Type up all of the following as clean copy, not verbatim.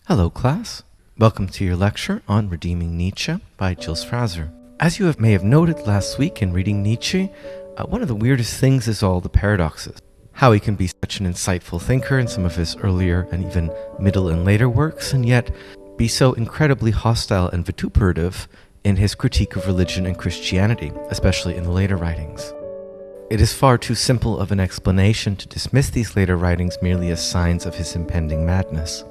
Hello, class. Welcome to your lecture on Redeeming Nietzsche by Gilles Fraser. As you may have noted last week in reading Nietzsche, one of the weirdest things is all the paradoxes. How he can be such an insightful thinker in some of his earlier and even middle and later works, and yet be so incredibly hostile and vituperative in his critique of religion and Christianity, especially in the later writings. It is far too simple of an explanation to dismiss these later writings merely as signs of his impending madness.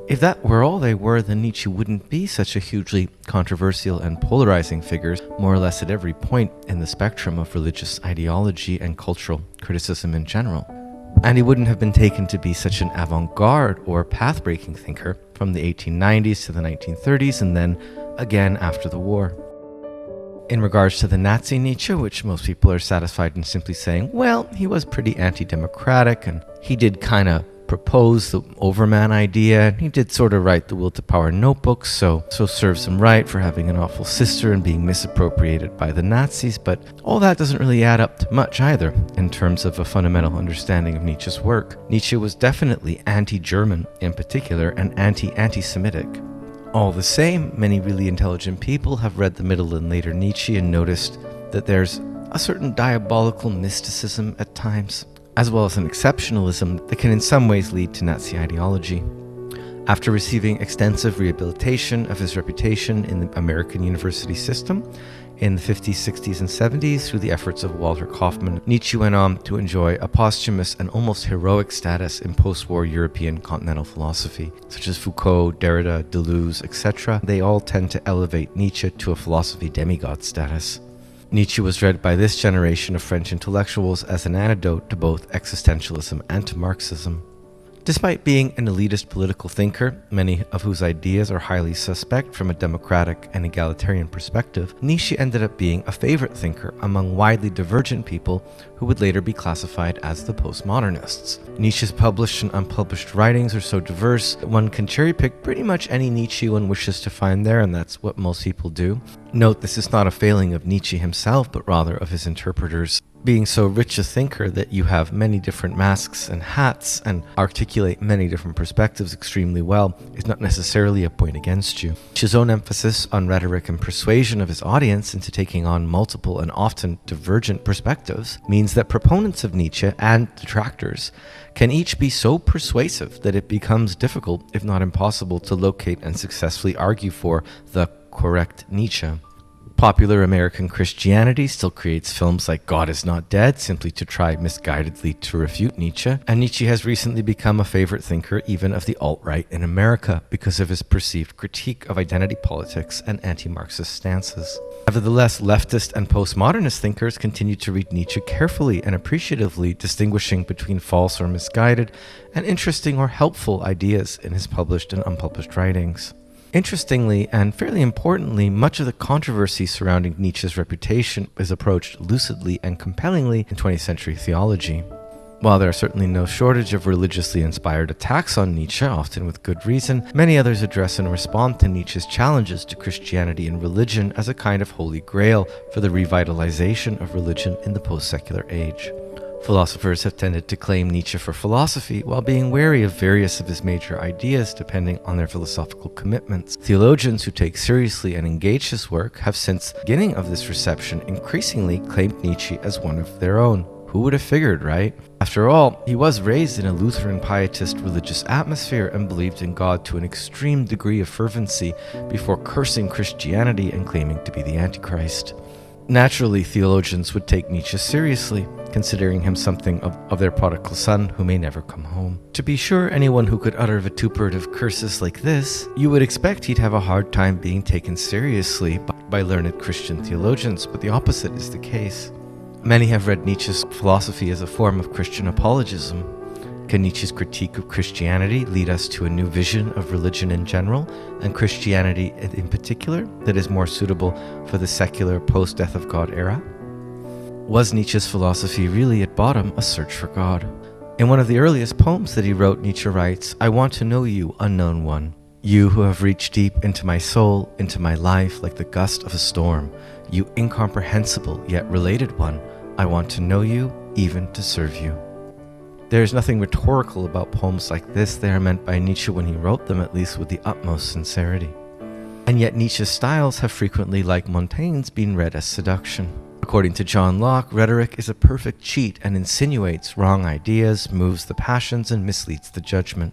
If that were all they were, then Nietzsche wouldn't be such a hugely controversial and polarizing figure, more or less at every point in the spectrum of religious ideology and cultural criticism in general. And he wouldn't have been taken to be such an avant-garde or path-breaking thinker from the 1890s to the 1930s and then again after the war. In regards to the Nazi Nietzsche, which most people are satisfied in simply saying, well, he was pretty anti-democratic and he did kind of propose the Overman idea, and he did sort of write the Will to Power notebooks, so serves him right for having an awful sister and being misappropriated by the Nazis, but all that doesn't really add up to much either in terms of a fundamental understanding of Nietzsche's work. Nietzsche was definitely anti-German in particular and anti-Semitic. All the same, many really intelligent people have read the middle and later Nietzsche and noticed that there's a certain diabolical mysticism at times, as well as an exceptionalism that can in some ways lead to Nazi ideology. After receiving extensive rehabilitation of his reputation in the American university system in the 50s, 60s, and 70s through the efforts of Walter Kaufmann, Nietzsche went on to enjoy a posthumous and almost heroic status in post-war European continental philosophy, such as Foucault, Derrida, Deleuze, etc. They all tend to elevate Nietzsche to a philosophy demigod status. Nietzsche was read by this generation of French intellectuals as an antidote to both existentialism and to Marxism. Despite being an elitist political thinker, many of whose ideas are highly suspect from a democratic and egalitarian perspective, Nietzsche ended up being a favorite thinker among widely divergent people who would later be classified as the postmodernists. Nietzsche's published and unpublished writings are so diverse that one can cherry-pick pretty much any Nietzsche one wishes to find there, and that's what most people do. Note, this is not a failing of Nietzsche himself, but rather of his interpreters. Being so rich a thinker that you have many different masks and hats and articulate many different perspectives extremely well is not necessarily a point against you. Nietzsche's own emphasis on rhetoric and persuasion of his audience into taking on multiple and often divergent perspectives means that proponents of Nietzsche and detractors can each be so persuasive that it becomes difficult, if not impossible, to locate and successfully argue for the correct Nietzsche. Popular American Christianity still creates films like God Is Not Dead simply to try misguidedly to refute Nietzsche, and Nietzsche has recently become a favorite thinker even of the alt-right in America because of his perceived critique of identity politics and anti-Marxist stances. Nevertheless, leftist and postmodernist thinkers continue to read Nietzsche carefully and appreciatively, distinguishing between false or misguided and interesting or helpful ideas in his published and unpublished writings. Interestingly, and fairly importantly, much of the controversy surrounding Nietzsche's reputation is approached lucidly and compellingly in 20th century theology. While there are certainly no shortage of religiously inspired attacks on Nietzsche, often with good reason, many others address and respond to Nietzsche's challenges to Christianity and religion as a kind of holy grail for the revitalization of religion in the post-secular age. Philosophers have tended to claim Nietzsche for philosophy while being wary of various of his major ideas depending on their philosophical commitments. Theologians who take seriously and engage his work have since the beginning of this reception increasingly claimed Nietzsche as one of their own. Who would have figured, right? After all, he was raised in a Lutheran pietist religious atmosphere and believed in God to an extreme degree of fervency before cursing Christianity and claiming to be the Antichrist. Naturally, theologians would take Nietzsche seriously, considering him something of their prodigal son who may never come home. To be sure, anyone who could utter vituperative curses like this, you would expect he'd have a hard time being taken seriously by learned Christian theologians, but the opposite is the case. Many have read Nietzsche's philosophy as a form of Christian apologism. Can Nietzsche's critique of Christianity lead us to a new vision of religion in general, and Christianity in particular, that is more suitable for the secular post-death of God era? Was Nietzsche's philosophy really at bottom a search for God? In one of the earliest poems that he wrote, Nietzsche writes, "I want to know you, unknown one. You who have reached deep into my soul, into my life like the gust of a storm. You incomprehensible yet related one. I want to know you, even to serve you." There is nothing rhetorical about poems like this. They are meant by Nietzsche when he wrote them, at least with the utmost sincerity. And yet Nietzsche's styles have frequently, like Montaigne's, been read as seduction. According to John Locke, rhetoric is a perfect cheat and insinuates wrong ideas, moves the passions, and misleads the judgment.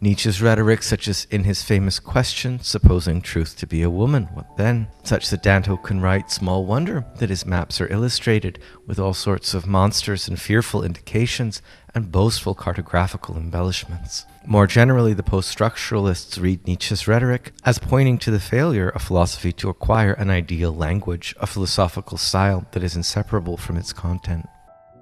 Nietzsche's rhetoric, such as in his famous question, supposing truth to be a woman, what then? Such that Danto can write, small wonder that his maps are illustrated with all sorts of monsters and fearful indications and boastful cartographical embellishments. More generally, the post-structuralists read Nietzsche's rhetoric as pointing to the failure of philosophy to acquire an ideal language, a philosophical style that is inseparable from its content.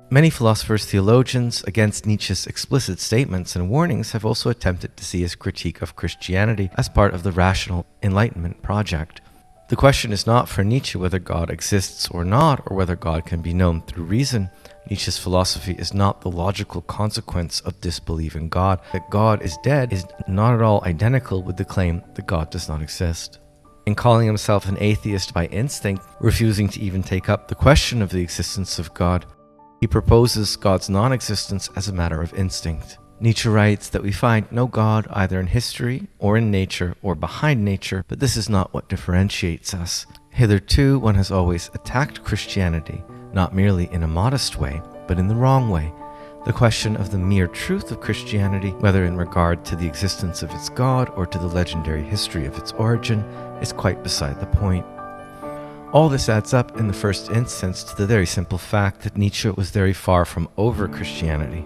Many philosophers, theologians, against Nietzsche's explicit statements and warnings, have also attempted to see his critique of Christianity as part of the rational Enlightenment project. The question is not for Nietzsche whether God exists or not, or whether God can be known through reason. Nietzsche's philosophy is not the logical consequence of disbelief in God. That God is dead is not at all identical with the claim that God does not exist. In calling himself an atheist by instinct, refusing to even take up the question of the existence of God, he proposes God's non-existence as a matter of instinct. Nietzsche writes that we find no God either in history or in nature or behind nature, but this is not what differentiates us. Hitherto, one has always attacked Christianity, not merely in a modest way, but in the wrong way. The question of the mere truth of Christianity, whether in regard to the existence of its God or to the legendary history of its origin, is quite beside the point. All this adds up in the first instance to the very simple fact that Nietzsche was very far from over Christianity.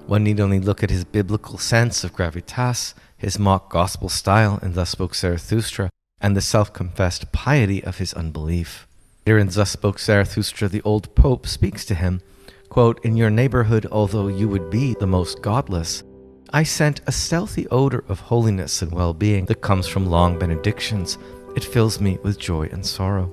One need only look at his biblical sense of gravitas, his mock gospel style in Thus Spoke Zarathustra, and the self-confessed piety of his unbelief. Here in Thus Spoke Zarathustra, the old pope speaks to him, quote, "In your neighborhood, although you would be the most godless, I scent a stealthy odor of holiness and well-being that comes from long benedictions. It fills me with joy and sorrow."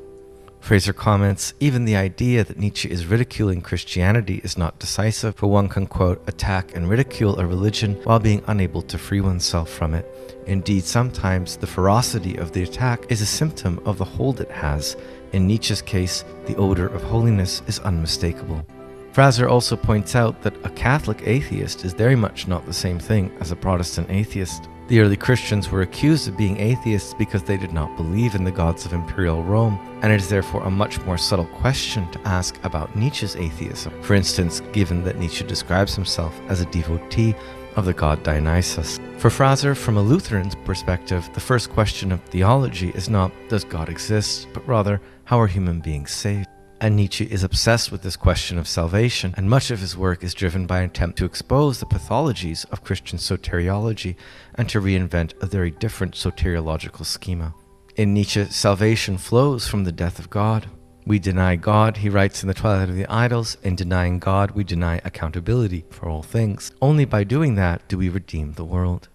Fraser comments, even the idea that Nietzsche is ridiculing Christianity is not decisive, for one can, quote, attack and ridicule a religion while being unable to free oneself from it. Indeed, sometimes the ferocity of the attack is a symptom of the hold it has. In Nietzsche's case, the odor of holiness is unmistakable. Fraser also points out that a Catholic atheist is very much not the same thing as a Protestant atheist. The early Christians were accused of being atheists because they did not believe in the gods of imperial Rome, and it is therefore a much more subtle question to ask about Nietzsche's atheism. For instance, given that Nietzsche describes himself as a devotee of the god Dionysus. For Fraser, from a Lutheran's perspective, the first question of theology is not, does God exist, but rather, how are human beings saved? And Nietzsche is obsessed with this question of salvation, and much of his work is driven by an attempt to expose the pathologies of Christian soteriology and to reinvent a very different soteriological schema. In Nietzsche, salvation flows from the death of God. We deny God, he writes in The Twilight of the Idols. In denying God, we deny accountability for all things. Only by doing that do we redeem the world.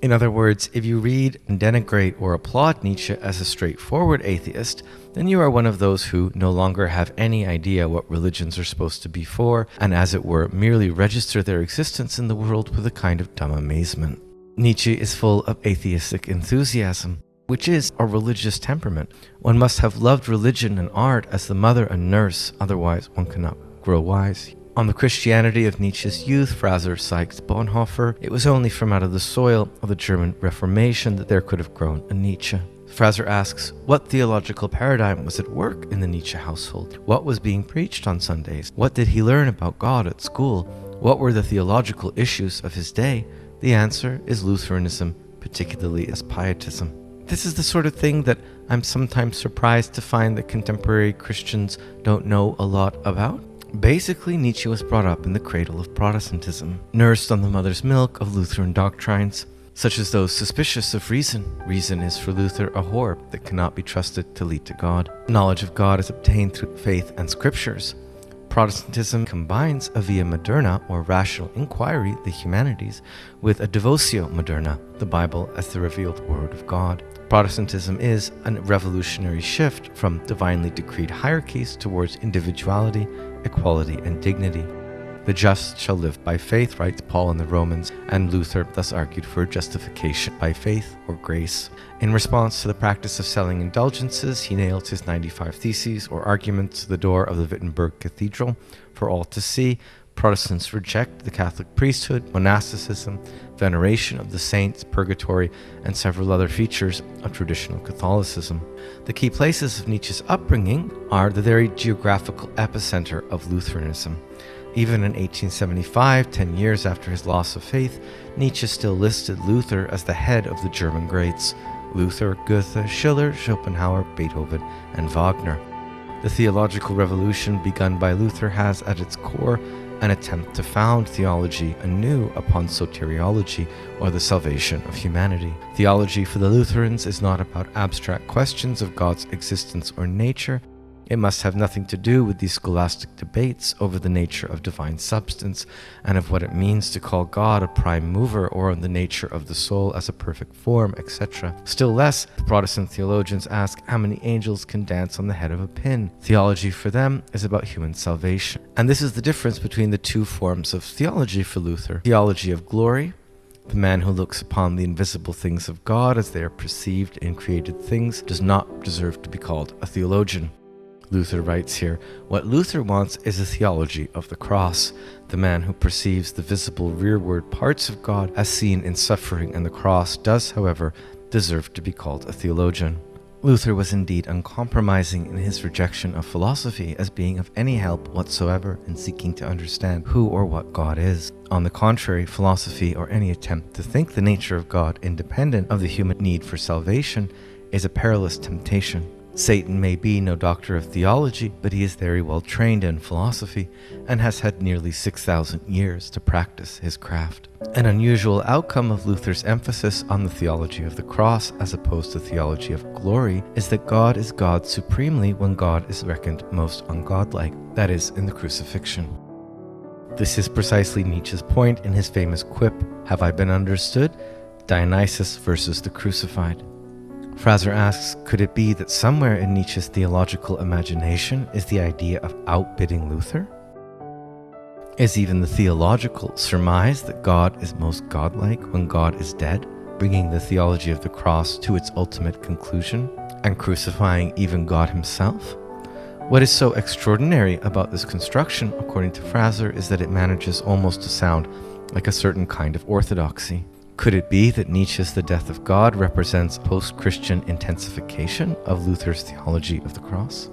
In other words, if you read and denigrate or applaud Nietzsche as a straightforward atheist, then you are one of those who no longer have any idea what religions are supposed to be for, and as it were, merely register their existence in the world with a kind of dumb amazement. Nietzsche is full of atheistic enthusiasm, which is a religious temperament. One must have loved religion and art as the mother and nurse, otherwise one cannot grow wise. On the Christianity of Nietzsche's youth, Fraser cites Bonhoeffer. It was only from out of the soil of the German Reformation that there could have grown a Nietzsche. Fraser asks, what theological paradigm was at work in the Nietzsche household? What was being preached on Sundays? What did he learn about God at school? What were the theological issues of his day? The answer is Lutheranism, particularly as pietism. This is the sort of thing that I'm sometimes surprised to find that contemporary Christians don't know a lot about. Basically, Nietzsche was brought up in the cradle of Protestantism, nursed on the mother's milk of Lutheran doctrines, such as those suspicious of reason. Reason is for Luther a whore that cannot be trusted to lead to God. Knowledge of God is obtained through faith and scriptures. Protestantism combines a via moderna, or rational inquiry, the humanities, with a devotio moderna, the Bible as the revealed word of God. Protestantism is a revolutionary shift from divinely decreed hierarchies towards individuality, equality, and dignity. The just shall live by faith, writes Paul in the Romans, and Luther thus argued for justification by faith or grace. In response to the practice of selling indulgences, he nailed his 95 theses or arguments to the door of the Wittenberg Cathedral for all to see, Protestants reject the Catholic priesthood, monasticism, veneration of the saints, purgatory, and several other features of traditional Catholicism. The key places of Nietzsche's upbringing are the very geographical epicenter of Lutheranism. Even in 1875, 10 years after his loss of faith, Nietzsche still listed Luther as the head of the German greats: Luther, Goethe, Schiller, Schopenhauer, Beethoven, and Wagner. The theological revolution begun by Luther has at its core an attempt to found theology anew upon soteriology, or the salvation of humanity. Theology for the Lutherans is not about abstract questions of God's existence or nature. It must have nothing to do with these scholastic debates over the nature of divine substance and of what it means to call God a prime mover, or on the nature of the soul as a perfect form, etc. Still less, Protestant theologians ask how many angels can dance on the head of a pin. Theology for them is about human salvation. And this is the difference between the two forms of theology for Luther. Theology of glory: the man who looks upon the invisible things of God as they are perceived in created things does not deserve to be called a theologian. Luther writes here, what Luther wants is a theology of the cross. The man who perceives the visible rearward parts of God as seen in suffering and the cross does, however, deserve to be called a theologian. Luther was indeed uncompromising in his rejection of philosophy as being of any help whatsoever in seeking to understand who or what God is. On the contrary, philosophy, or any attempt to think the nature of God independent of the human need for salvation, is a perilous temptation. Satan may be no doctor of theology, but he is very well trained in philosophy and has had nearly 6,000 years to practice his craft. An unusual outcome of Luther's emphasis on the theology of the cross as opposed to theology of glory is that God is God supremely when God is reckoned most ungodlike, that is, in the crucifixion. This is precisely Nietzsche's point in his famous quip, "Have I been understood? Dionysus versus the crucified." Fraser asks, could it be that somewhere in Nietzsche's theological imagination is the idea of outbidding Luther? Is even the theological surmise that God is most godlike when God is dead, bringing the theology of the cross to its ultimate conclusion and crucifying even God himself? What is so extraordinary about this construction, according to Fraser, is that it manages almost to sound like a certain kind of orthodoxy. Could it be that Nietzsche's The Death of God represents post-Christian intensification of Luther's theology of the cross?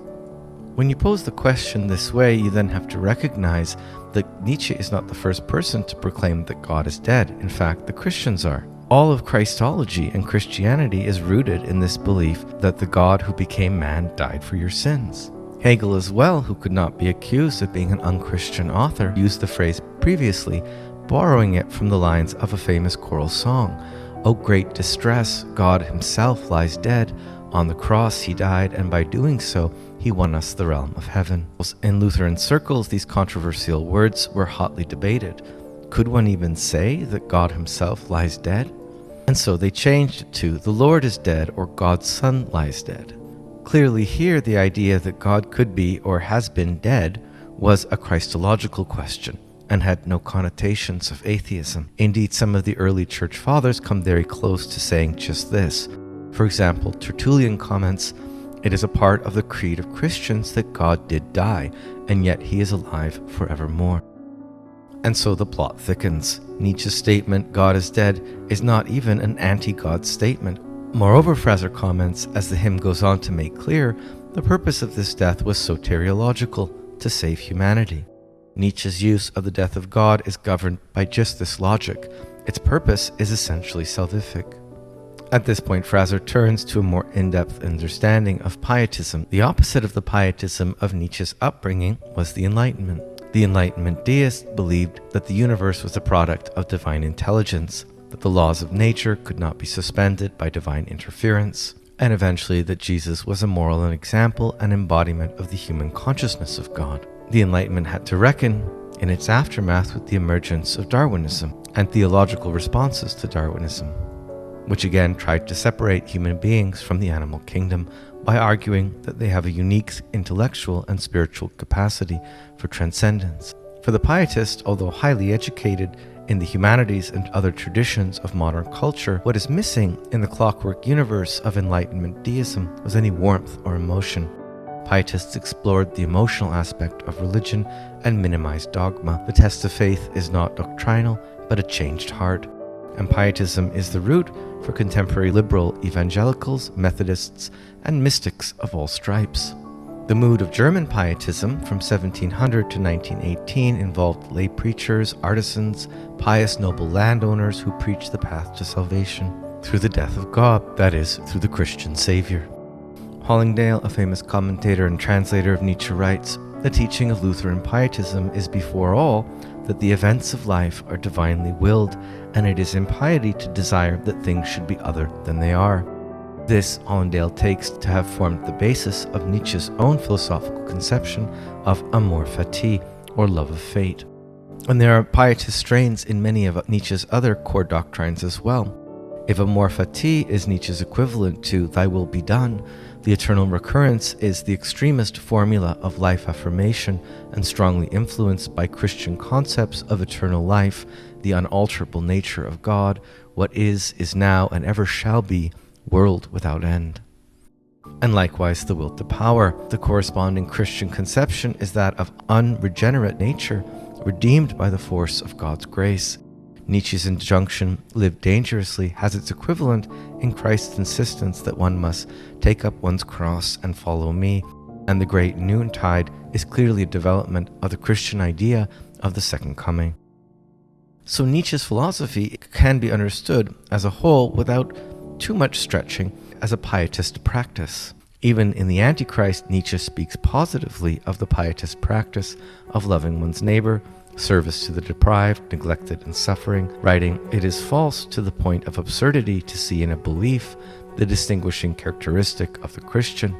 When you pose the question this way, you then have to recognize that Nietzsche is not the first person to proclaim that God is dead. In fact, the Christians are. All of Christology and Christianity is rooted in this belief that the God who became man died for your sins. Hegel as well, who could not be accused of being an unchristian author, used the phrase previously, borrowing it from the lines of a famous choral song. "O great distress, God himself lies dead. On the cross he died, and by doing so, he won us the realm of heaven." In Lutheran circles, these controversial words were hotly debated. Could one even say that God himself lies dead? And so they changed it to "the Lord is dead," or "God's Son lies dead." Clearly here, the idea that God could be or has been dead was a Christological question and had no connotations of atheism. Indeed, some of the early church fathers come very close to saying just this. For example, Tertullian comments, "It is a part of the creed of Christians that God did die, and yet he is alive forevermore." And so the plot thickens. Nietzsche's statement, "God is dead," is not even an anti-God statement. Moreover, Fraser comments, as the hymn goes on to make clear, the purpose of this death was soteriological, to save humanity. Nietzsche's use of the death of God is governed by just this logic. Its purpose is essentially salvific. At this point, Fraser turns to a more in-depth understanding of pietism. The opposite of the pietism of Nietzsche's upbringing was the Enlightenment. The Enlightenment deists believed that the universe was a product of divine intelligence, that the laws of nature could not be suspended by divine interference, and eventually that Jesus was a moral example and embodiment of the human consciousness of God. The Enlightenment had to reckon, in its aftermath, with the emergence of Darwinism and theological responses to Darwinism, which again tried to separate human beings from the animal kingdom by arguing that they have a unique intellectual and spiritual capacity for transcendence. For the pietist, although highly educated in the humanities and other traditions of modern culture, what is missing in the clockwork universe of Enlightenment deism was any warmth or emotion. Pietists explored the emotional aspect of religion and minimized dogma. The test of faith is not doctrinal, but a changed heart. And Pietism is the root for contemporary liberal evangelicals, Methodists, and mystics of all stripes. The mood of German Pietism from 1700 to 1918 involved lay preachers, artisans, pious noble landowners who preached the path to salvation through the death of God, that is, through the Christian Savior. Hollingdale, a famous commentator and translator of Nietzsche, writes, "The teaching of Lutheran Pietism is before all that the events of life are divinely willed, and it is impiety to desire that things should be other than they are." This Hollingdale takes to have formed the basis of Nietzsche's own philosophical conception of amor fati, or love of fate. And there are pietist strains in many of Nietzsche's other core doctrines as well. If amor fati is Nietzsche's equivalent to thy will be done, the eternal recurrence is the extremist formula of life affirmation and strongly influenced by Christian concepts of eternal life, the unalterable nature of God, what is now, and ever shall be, world without end. And likewise the will to power. The corresponding Christian conception is that of unregenerate nature, redeemed by the force of God's grace. Nietzsche's injunction, live dangerously, has its equivalent in Christ's insistence that one must take up one's cross and follow me, and the great noontide is clearly a development of the Christian idea of the second coming. So Nietzsche's philosophy can be understood as a whole without too much stretching as a pietist practice. Even in the Antichrist, Nietzsche speaks positively of the pietist practice of loving one's neighbor, service to the deprived, neglected, and suffering, writing, "It is false to the point of absurdity to see in a belief the distinguishing characteristic of the Christian.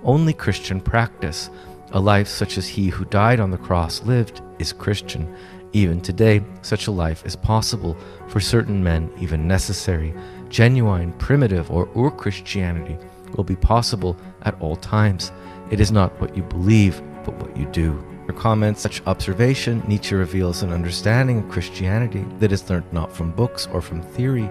Only Christian practice, a life such as he who died on the cross lived, is Christian. Even today, such a life is possible, for certain men even necessary. Genuine, primitive, or Ur-Christianity will be possible at all times. It is not what you believe, but what you do." For comments such observation, Nietzsche reveals an understanding of Christianity that is learnt not from books or from theory,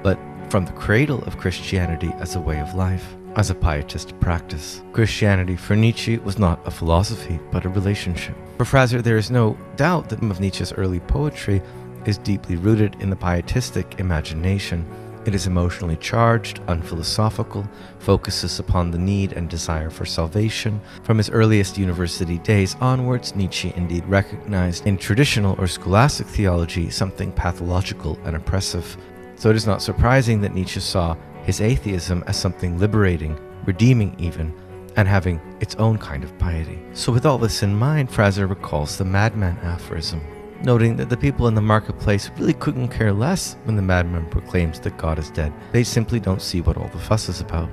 but from the cradle of Christianity as a way of life, as a pietist practice. Christianity for Nietzsche was not a philosophy, but a relationship. For Frazer, there is no doubt that some of Nietzsche's early poetry is deeply rooted in the pietistic imagination. It is emotionally charged, unphilosophical, focuses upon the need and desire for salvation. From his earliest university days onwards, Nietzsche indeed recognized in traditional or scholastic theology something pathological and oppressive. So it is not surprising that Nietzsche saw his atheism as something liberating, redeeming even, and having its own kind of piety. So with all this in mind, Frazer recalls the madman aphorism, noting that the people in the marketplace really couldn't care less when the madman proclaims that God is dead. They simply don't see what all the fuss is about.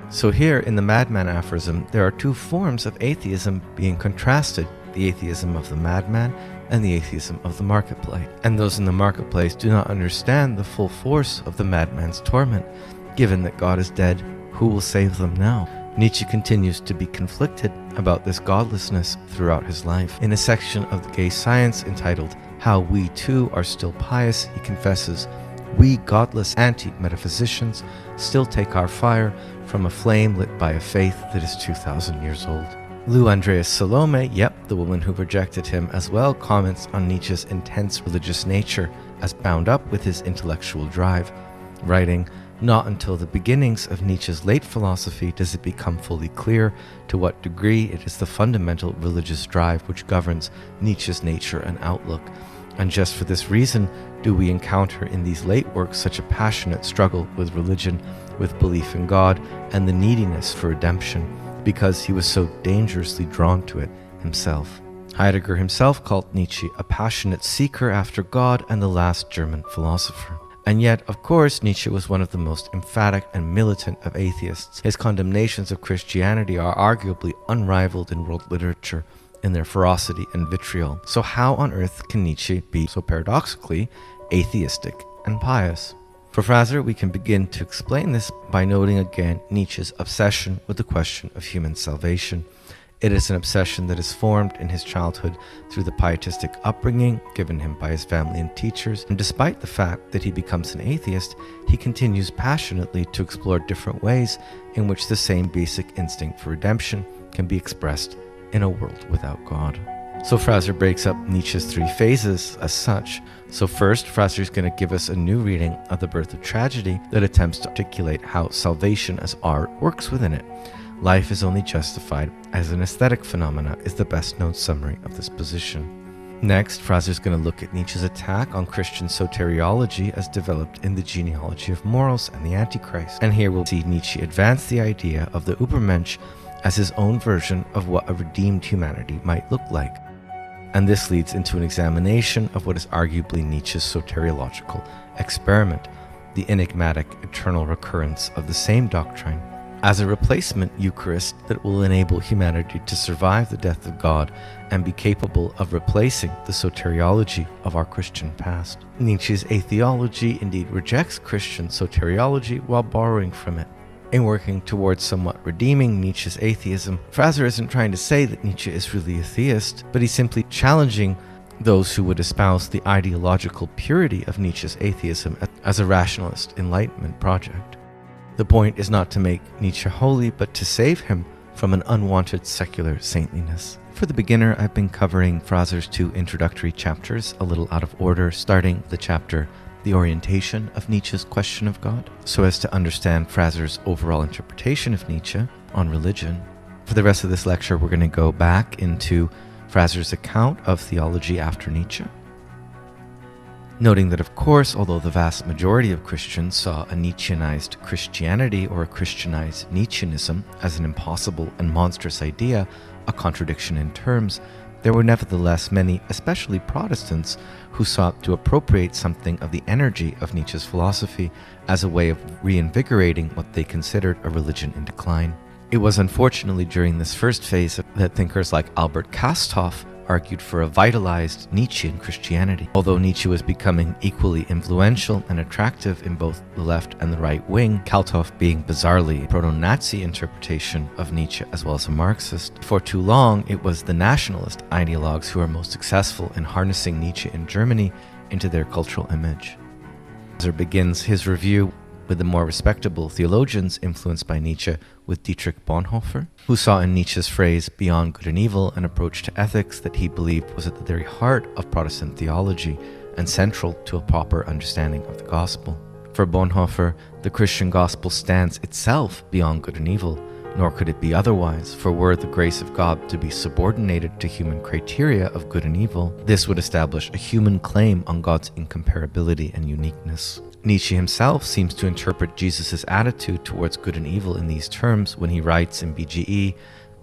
So here in the madman aphorism, there are two forms of atheism being contrasted, the atheism of the madman and the atheism of the marketplace. And those in the marketplace do not understand the full force of the madman's torment. Given that God is dead, who will save them now? Nietzsche continues to be conflicted about this godlessness throughout his life. In a section of the Gay Science entitled "How We Too Are Still Pious," he confesses, "We godless anti-metaphysicians still take our fire from a flame lit by a faith that is 2,000 years old." Lou Andreas Salome, the woman who rejected him as well, comments on Nietzsche's intense religious nature as bound up with his intellectual drive, writing, "Not until the beginnings of Nietzsche's late philosophy does it become fully clear to what degree it is the fundamental religious drive which governs Nietzsche's nature and outlook. And just for this reason do we encounter in these late works such a passionate struggle with religion, with belief in God, and the neediness for redemption, because he was so dangerously drawn to it himself." Heidegger himself called Nietzsche a passionate seeker after God and the last German philosopher. And yet, of course, Nietzsche was one of the most emphatic and militant of atheists. His condemnations of Christianity are arguably unrivaled in world literature in their ferocity and vitriol. So how on earth can Nietzsche be so paradoxically atheistic and pious? For Frazer, we can begin to explain this by noting again Nietzsche's obsession with the question of human salvation. It is an obsession that is formed in his childhood through the pietistic upbringing given him by his family and teachers, and despite the fact that he becomes an atheist, he continues passionately to explore different ways in which the same basic instinct for redemption can be expressed in a world without God. So Fraser breaks up Nietzsche's three phases as such. So first, Fraser is going to give us a new reading of The Birth of Tragedy that attempts to articulate how salvation as art works within it. Life is only justified as an aesthetic phenomena is the best known summary of this position. Next, Fraser is going to look at Nietzsche's attack on Christian soteriology as developed in the Genealogy of Morals and the Antichrist. And here we'll see Nietzsche advance the idea of the Übermensch as his own version of what a redeemed humanity might look like. And this leads into an examination of what is arguably Nietzsche's soteriological experiment, the enigmatic eternal recurrence of the same doctrine, as a replacement Eucharist that will enable humanity to survive the death of God and be capable of replacing the soteriology of our Christian past. Nietzsche's atheology indeed rejects Christian soteriology while borrowing from it. In working towards somewhat redeeming Nietzsche's atheism, Fraser isn't trying to say that Nietzsche is really a theist, but he's simply challenging those who would espouse the ideological purity of Nietzsche's atheism as a rationalist enlightenment project. The point is not to make Nietzsche holy, but to save him from an unwanted secular saintliness. For the beginner, I've been covering Fraser's two introductory chapters a little out of order, starting the chapter The Orientation of Nietzsche's Question of God, so as to understand Fraser's overall interpretation of Nietzsche on religion. For the rest of this lecture, we're going to go back into Fraser's account of theology after Nietzsche, noting that, of course, although the vast majority of Christians saw a Nietzscheanized Christianity or a Christianized Nietzscheanism as an impossible and monstrous idea, a contradiction in terms, there were nevertheless many, especially Protestants, who sought to appropriate something of the energy of Nietzsche's philosophy as a way of reinvigorating what they considered a religion in decline. It was unfortunately during this first phase that thinkers like Albert Kasthoff argued for a vitalized Nietzschean Christianity. Although Nietzsche was becoming equally influential and attractive in both the left and the right wing, Kasthoff being bizarrely a proto-Nazi interpretation of Nietzsche as well as a Marxist, for too long it was the nationalist ideologues who were most successful in harnessing Nietzsche in Germany into their cultural image. Fraser begins his review with the more respectable theologians influenced by Nietzsche, with Dietrich Bonhoeffer, who saw in Nietzsche's phrase "beyond good and evil" an approach to ethics that he believed was at the very heart of Protestant theology and central to a proper understanding of the gospel. For Bonhoeffer, the Christian gospel stands itself beyond good and evil, nor could it be otherwise, for were the grace of God to be subordinated to human criteria of good and evil, this would establish a human claim on God's incomparability and uniqueness. Nietzsche himself seems to interpret Jesus' attitude towards good and evil in these terms when he writes in BGE,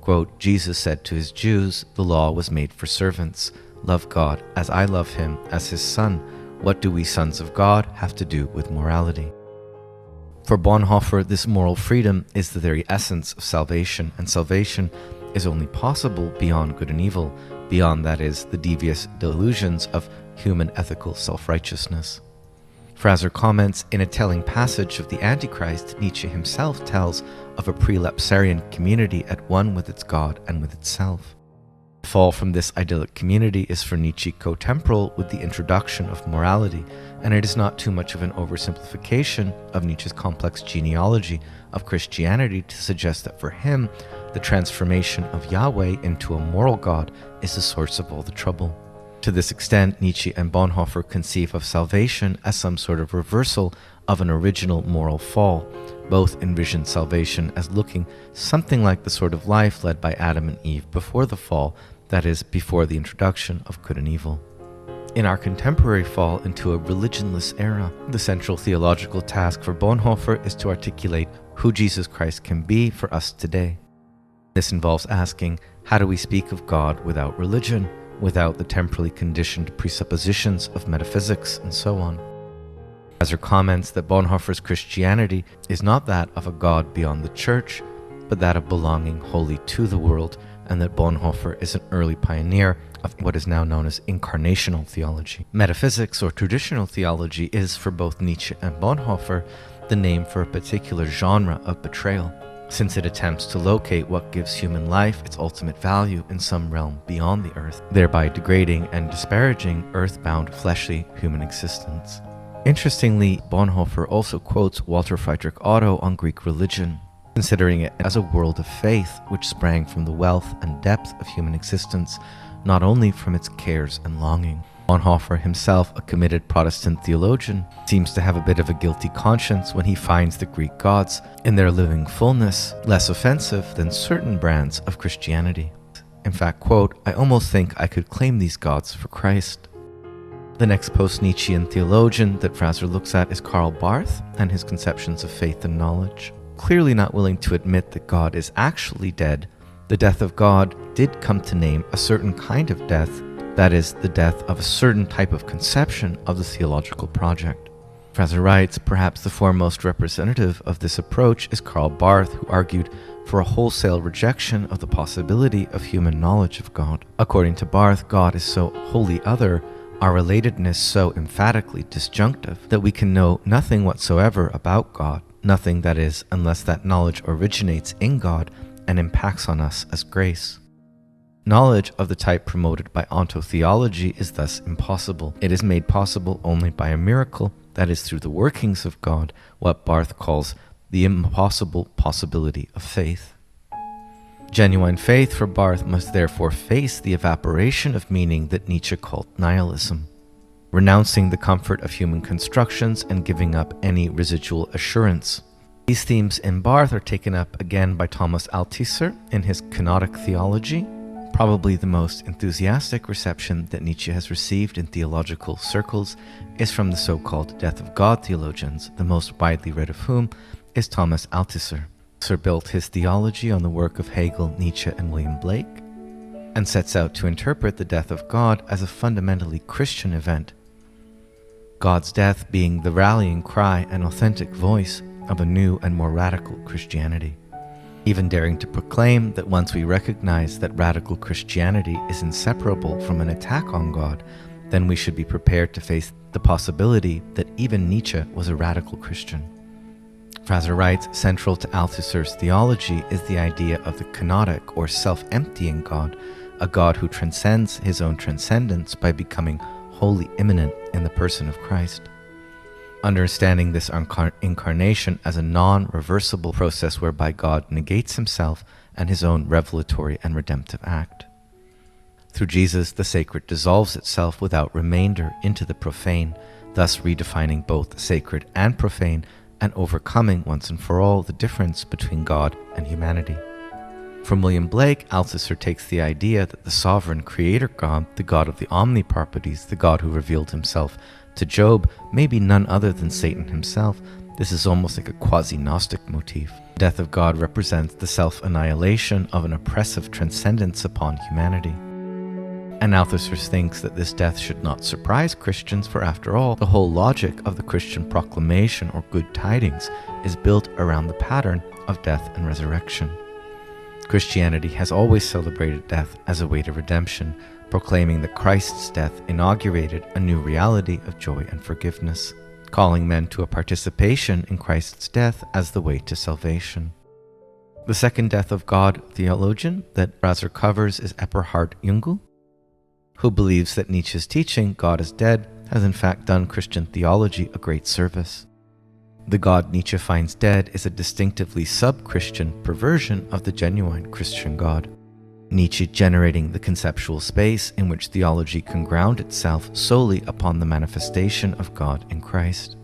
quote, "Jesus said to his Jews, the law was made for servants. Love God as I love him as his son. What do we sons of God have to do with morality?" For Bonhoeffer, this moral freedom is the very essence of salvation, and salvation is only possible beyond good and evil, beyond, that is, the devious delusions of human ethical self-righteousness. Fraser comments, in a telling passage of the Antichrist, Nietzsche himself tells of a prelapsarian community at one with its God and with itself. The fall from this idyllic community is for Nietzsche co-temporal with the introduction of morality, and it is not too much of an oversimplification of Nietzsche's complex genealogy of Christianity to suggest that for him, the transformation of Yahweh into a moral God is the source of all the trouble. To this extent, Nietzsche and Bonhoeffer conceive of salvation as some sort of reversal of an original moral fall. Both envision salvation as looking something like the sort of life led by Adam and Eve before the fall, that is, before the introduction of good and evil. In our contemporary fall into a religionless era, the central theological task for Bonhoeffer is to articulate who Jesus Christ can be for us today. This involves asking, how do we speak of God without religion, without the temporally conditioned presuppositions of metaphysics, and so on? Fraser comments that Bonhoeffer's Christianity is not that of a God beyond the church, but that of belonging wholly to the world, and that Bonhoeffer is an early pioneer of what is now known as incarnational theology. Metaphysics, or traditional theology, is, for both Nietzsche and Bonhoeffer, the name for a particular genre of betrayal, since it attempts to locate what gives human life its ultimate value in some realm beyond the earth, thereby degrading and disparaging earth-bound fleshly human existence. Interestingly, Bonhoeffer also quotes Walter Friedrich Otto on Greek religion. considering it as a world of faith which sprang from the wealth and depth of human existence, not only from its cares and longing. Bonhoeffer, himself a committed Protestant theologian, seems to have a bit of a guilty conscience when he finds the Greek gods, in their living fullness, less offensive than certain brands of Christianity. In fact, quote, "I almost think I could claim these gods for Christ." The next post-Nietzschean theologian that Fraser looks at is Karl Barth and his conceptions of faith and knowledge. Clearly not willing to admit that God is actually dead, the death of God did come to name a certain kind of death, that is, the death of a certain type of conception of the theological project. Fraser writes, perhaps the foremost representative of this approach is Karl Barth, who argued for a wholesale rejection of the possibility of human knowledge of God. According to Barth, God is so wholly other, our relatedness so emphatically disjunctive, that we can know nothing whatsoever about God, nothing, that is, unless that knowledge originates in God and impacts on us as grace. Knowledge of the type promoted by ontotheology is thus impossible. It is made possible only by a miracle, that is, through the workings of God, what Barth calls the impossible possibility of faith. Genuine faith for Barth must therefore face the evaporation of meaning that Nietzsche called nihilism, renouncing the comfort of human constructions and giving up any residual assurance. These themes in Barth are taken up again by Thomas Althusser in his Kenotic Theology. Probably the most enthusiastic reception that Nietzsche has received in theological circles is from the so-called Death of God theologians, the most widely read of whom is Thomas Althusser. Althusser built his theology on the work of Hegel, Nietzsche, and William Blake, and sets out to interpret the death of God as a fundamentally Christian event, God's death being the rallying cry and authentic voice of a new and more radical Christianity, even daring to proclaim that once we recognize that radical Christianity is inseparable from an attack on God, then we should be prepared to face the possibility that even Nietzsche was a radical Christian. Fraser writes, central to Althusser's theology is the idea of the kenotic or self-emptying God, a God who transcends his own transcendence by becoming wholly immanent in the person of Christ. Understanding this incarnation as a non-reversible process whereby God negates himself and his own revelatory and redemptive act. Through Jesus, the sacred dissolves itself without remainder into the profane, thus redefining both sacred and profane and overcoming once and for all the difference between God and humanity. From William Blake, Althusser takes the idea that the sovereign creator God, the God of the omniproperties, the God who revealed himself to Job, may be none other than Satan himself. This is almost like a quasi-Gnostic motif. The death of God represents the self-annihilation of an oppressive transcendence upon humanity. And Althusser thinks that this death should not surprise Christians, for after all, the whole logic of the Christian proclamation or good tidings is built around the pattern of death and resurrection. Christianity has always celebrated death as a way to redemption, proclaiming that Christ's death inaugurated a new reality of joy and forgiveness, calling men to a participation in Christ's death as the way to salvation. The second death of God theologian that Fraser covers is Eberhard Jungel, who believes that Nietzsche's teaching, God is dead, has in fact done Christian theology a great service. The God Nietzsche finds dead is a distinctively sub-Christian perversion of the genuine Christian God. Nietzsche generating the conceptual space in which theology can ground itself solely upon the manifestation of God in Christ.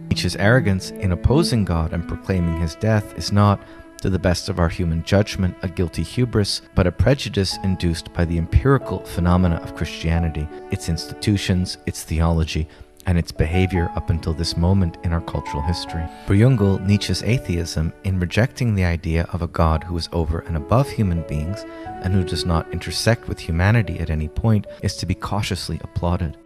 Nietzsche's arrogance in opposing God and proclaiming his death is not, to the best of our human judgment, a guilty hubris, but a prejudice induced by the empirical phenomena of Christianity, its institutions, its theology, and its behavior up until this moment in our cultural history. For Jungel, Nietzsche's atheism, in rejecting the idea of a God who is over and above human beings and who does not intersect with humanity at any point, is to be cautiously applauded.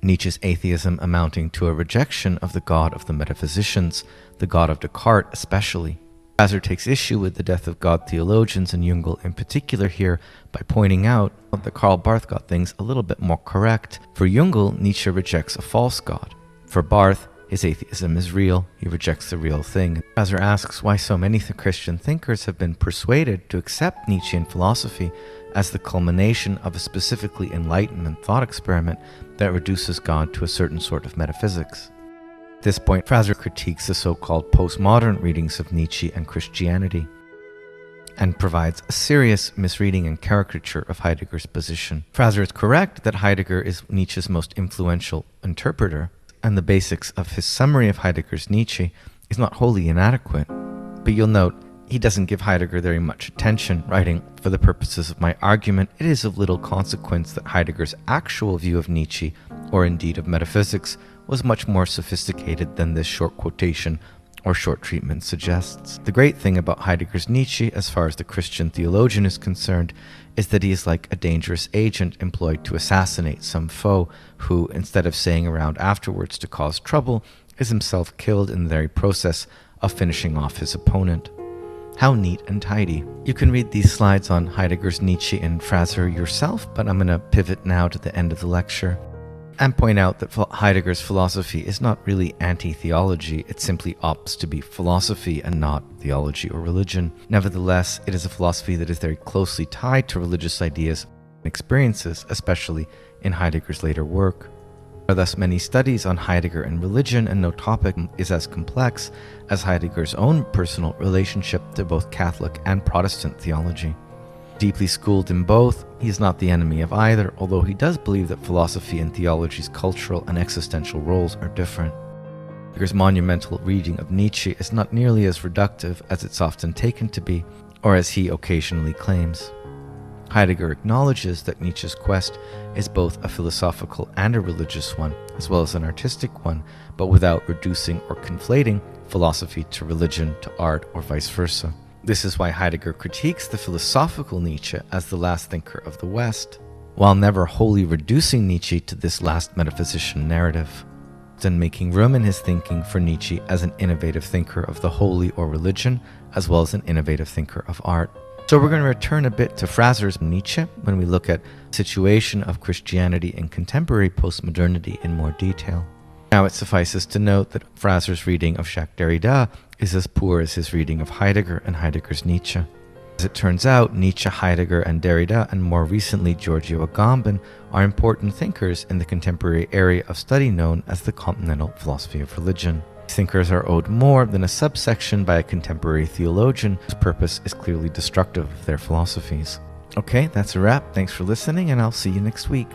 Nietzsche's atheism amounting to a rejection of the God of the metaphysicians, the God of Descartes especially. Fraser takes issue with the death of God theologians and Jungel in particular here by pointing out that Karl Barth got things a little bit more correct. For Jungel, Nietzsche rejects a false God. For Barth, his atheism is real, he rejects the real thing. Fraser asks why so many Christian thinkers have been persuaded to accept Nietzschean philosophy as the culmination of a specifically Enlightenment thought experiment that reduces God to a certain sort of metaphysics. At this point, Fraser critiques the so-called postmodern readings of Nietzsche and Christianity, and provides a serious misreading and caricature of Heidegger's position. Fraser is correct that Heidegger is Nietzsche's most influential interpreter, and the basics of his summary of Heidegger's Nietzsche is not wholly inadequate. But you'll note, he doesn't give Heidegger very much attention, writing, "For the purposes of my argument, it is of little consequence that Heidegger's actual view of Nietzsche, or indeed of metaphysics, was much more sophisticated than this short quotation or short treatment suggests." The great thing about Heidegger's Nietzsche, as far as the Christian theologian is concerned, is that he is like a dangerous agent employed to assassinate some foe who, instead of staying around afterwards to cause trouble, is himself killed in the very process of finishing off his opponent. How neat and tidy. You can read these slides on Heidegger's Nietzsche and Fraser yourself, but I'm going to pivot now to the end of the lecture and point out that Heidegger's philosophy is not really anti-theology, it simply opts to be philosophy and not theology or religion. Nevertheless, it is a philosophy that is very closely tied to religious ideas and experiences, especially in Heidegger's later work. There are thus many studies on Heidegger and religion, and no topic is as complex as Heidegger's own personal relationship to both Catholic and Protestant theology. Deeply schooled in both, he is not the enemy of either, although he does believe that philosophy and theology's cultural and existential roles are different. Heidegger's monumental reading of Nietzsche is not nearly as reductive as it's often taken to be, or as he occasionally claims. Heidegger acknowledges that Nietzsche's quest is both a philosophical and a religious one, as well as an artistic one, but without reducing or conflating philosophy to religion, to art, or vice versa. This is why Heidegger critiques the philosophical Nietzsche as the last thinker of the West, while never wholly reducing Nietzsche to this last metaphysician narrative, and making room in his thinking for Nietzsche as an innovative thinker of the holy or religion, as well as an innovative thinker of art. So we're going to return a bit to Fraser's Nietzsche when we look at the situation of Christianity in contemporary postmodernity in more detail. Now it suffices to note that Fraser's reading of Jacques Derrida is as poor as his reading of Heidegger and Heidegger's Nietzsche. As it turns out, Nietzsche, Heidegger, and Derrida, and more recently Giorgio Agamben, are important thinkers in the contemporary area of study known as the continental philosophy of religion. These thinkers are owed more than a subsection by a contemporary theologian whose purpose is clearly destructive of their philosophies. Okay, that's a wrap. Thanks for listening, and I'll see you next week.